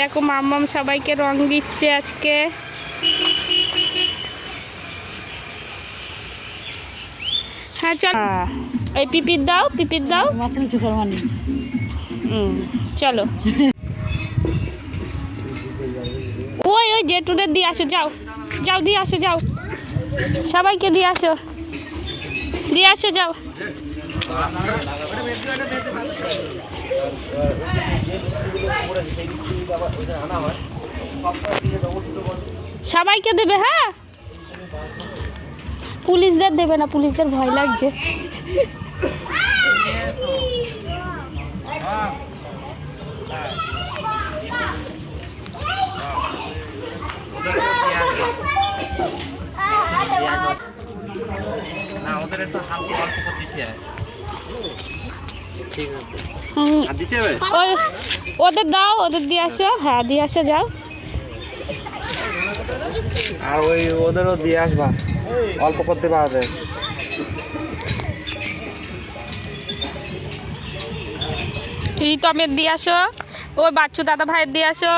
দেখো মাম্মাম সবাইকে রং দিচ্ছে আজকে। হ্যাঁ চল, এই পিপির দাও, পিপির দাও। চলো ওই ওই জেঠুদের দিয়ে আসো, যাও যাও দিয়ে আসো, যাও সবাইকে দিয়ে আসো, দিয়ে আসো, যাও। সবাইকে দেবে, হ্যাঁ পুলিশদের দেবে না, পুলিশদের ভয় লাগছে। ওদের দাও, ওদের দিয়ে আসো, হ্যাঁ দিয়ে আসো, যাও। আর ওই ওদেরও দিয়ে আসবা, অল্প করতে পারবে। প্রীতমের দিয়ে আসো, ওই বাচ্চু দাদা ভাইয়ের দিয়ে আসো।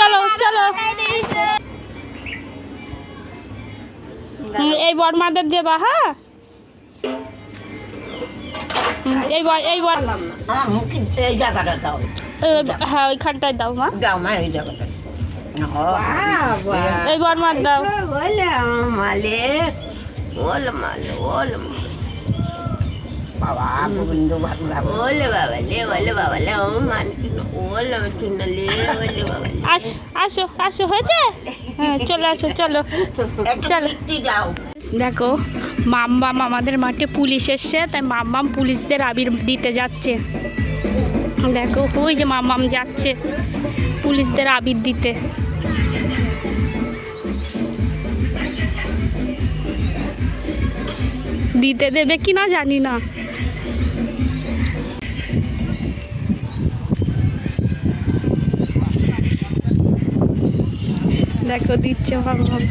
চলো চলো, এই বড়মাদের দেবা, হ্যাঁ এই জায়গাটা দাও, হ্যাঁ ওইখানটায় দাও মা, দাও মা এই জায়গাটা, এই বড়মার দাও। বাবা গোবিন্দ বলে বাবা লে, বলে বাবা লে, ওলে চুনলে, বলে বাবা। আসো আসো আসো, হয়েছে, হ্যাঁ চলে আসো, চলো চলো। দেখো মাম্মাম আমাদের মাঠে পুলিশ এসছে, তাই মাম্মাম পুলিশদের আবির দিতে যাচ্ছে। দেখো ওই যে মাম্মাম যাচ্ছে পুলিশদের আবির দিতে। দিতে দেবে কি না জানি না। দেখো দিচ্ছে মাম্মাম।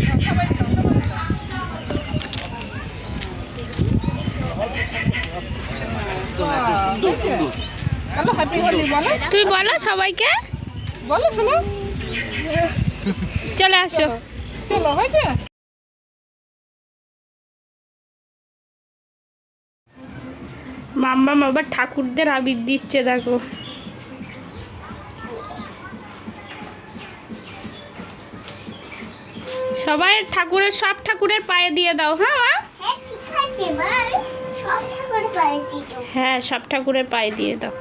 তুমি বলো সবাইকে, বলো শোনো, চলে আসো, চলো হয়েছে। মাম্মাম আবার ঠাকুরদের আবির দিচ্ছে, দেখো সবাই ঠাকুরের, সব ঠাকুরের পায়ে দিয়ে দাও, হ্যাঁ হ্যাঁ সব ঠাকুরের পায়ে দিয়ে দাও।